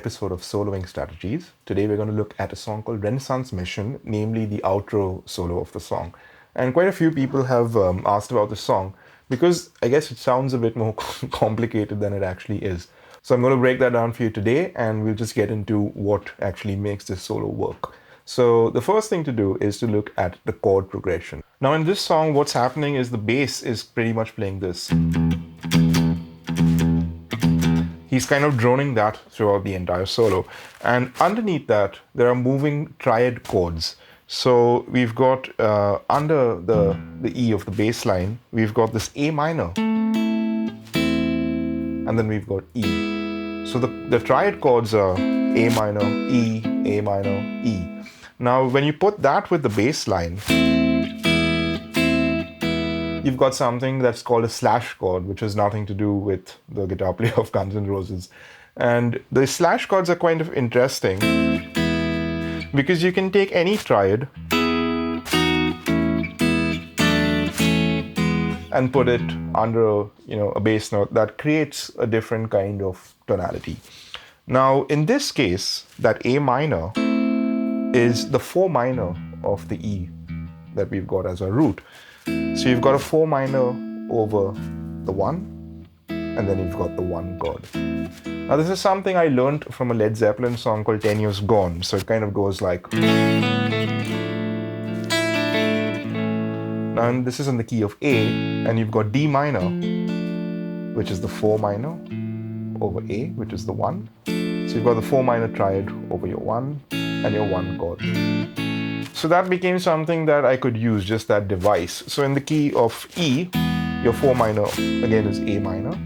episode of Soloing Strategies. Today we're going to look at a song called Renaissance Mission, namely the outro solo of the song. And quite a few people have asked about this song because I guess it sounds a bit more complicated than it actually is. So I'm going to break that down for you today and we'll just get into what actually makes this solo work. So the first thing to do is to look at the chord progression. Now in this song, what's happening is the bass is pretty much playing this. He's kind of droning that throughout the entire solo. And underneath that, there are moving triad chords. So we've got under the E of the bass line, we've got this A minor. And then we've got E. So the triad chords are A minor, E, A minor, E. Now, when you put that with the bass line, you've got something that's called a slash chord, which has nothing to do with the guitar player of Guns N' Roses. And the slash chords are kind of interesting because you can take any triad and put it under a bass note that creates a different kind of tonality. Now, in this case, that A minor is the 4 minor of the E that we've got as our root. So you've got a 4 minor over the 1, and then you've got the 1 chord. Now this is something I learned from a Led Zeppelin song called 10 Years Gone. So it kind of goes like... Now and this is in the key of A, and you've got D minor, which is the 4 minor, over A, which is the 1. So you've got the 4 minor triad over your 1 and your 1 chord. So that became something that I could use, just that device. So in the key of E, your 4 minor again is A minor.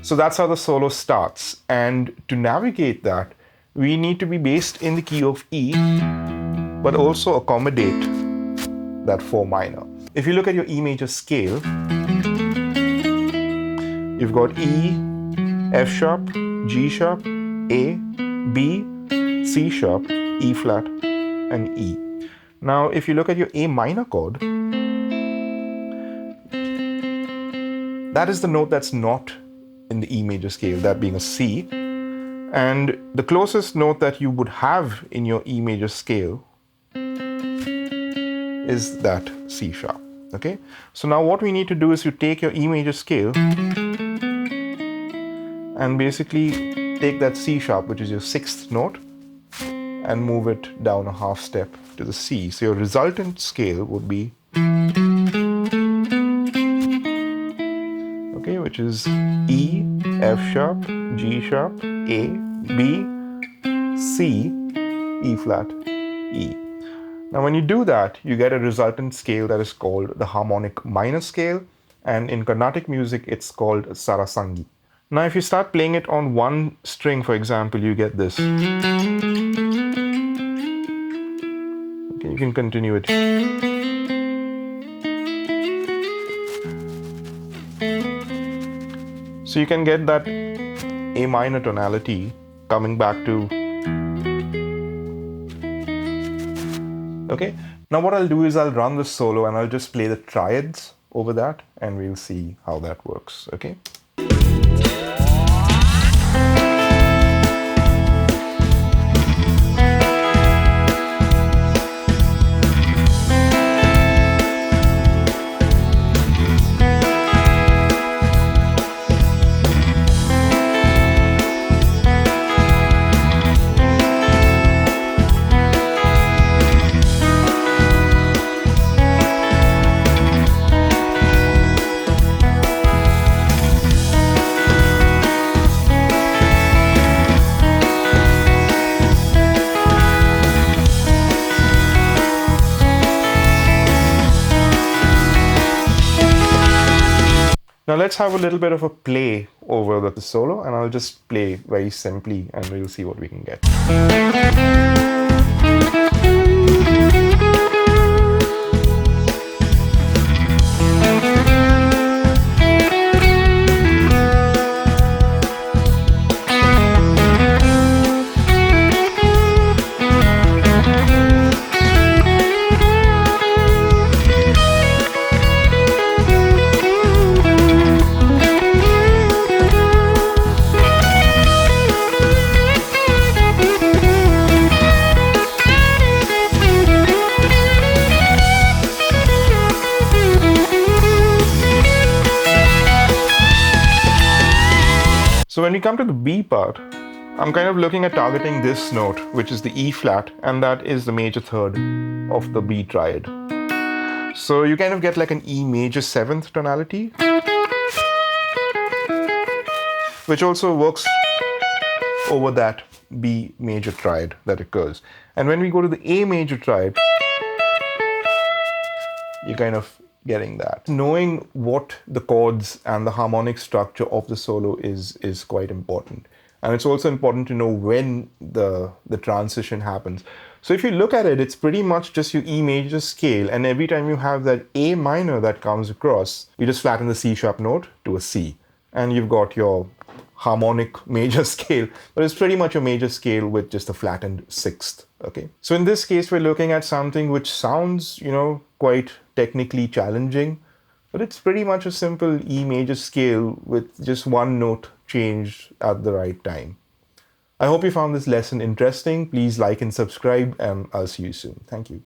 So that's how the solo starts. And to navigate that, we need to be based in the key of E, but also accommodate that 4 minor. If you look at your E major scale, you've got E, F sharp, G sharp, A, B, C sharp, E flat, and E. Now, if you look at your A minor chord, that is the note that's not in the E major scale, that being a C. And the closest note that you would have in your E major scale is that C sharp, okay? So now what we need to do is you take your E major scale and basically take that C sharp, which is your 6th note, and move it down a half step to the C. So your resultant scale would be, okay, which is E, F sharp, G sharp, A, B, C, E flat, E. Now when you do that, you get a resultant scale that is called the harmonic minor scale, and in Carnatic music, it's called Sarasangi. Now if you start playing it on one string, for example, you get this. Okay, you can continue it. So you can get that A minor tonality coming back to... Okay, now what I'll do is I'll run this solo and I'll just play the triads over that and we'll see how that works, okay? Now let's have a little bit of a play over the solo, and I'll just play very simply and we'll see what we can get. when we come to the B part, I'm kind of looking at targeting this note, which is the E flat, and that is the major third of the B triad. So you kind of get like an E major 7th tonality, which also works over that B major triad that occurs. And when we go to the A major triad, you're kind of getting that. Knowing what the chords and the harmonic structure of the solo is quite important. And it's also important to know when the transition happens. So if you look at it, it's pretty much just your E major scale, and every time you have that A minor that comes across, you just flatten the C sharp note to a C, and you've got your harmonic major scale, but it's pretty much a major scale with just a flattened 6th. Okay, so in this case, we're looking at something which sounds, quite technically challenging, but it's pretty much a simple E major scale with just one note changed at the right time. I hope you found this lesson interesting. Please like and subscribe, and I'll see you soon. Thank you.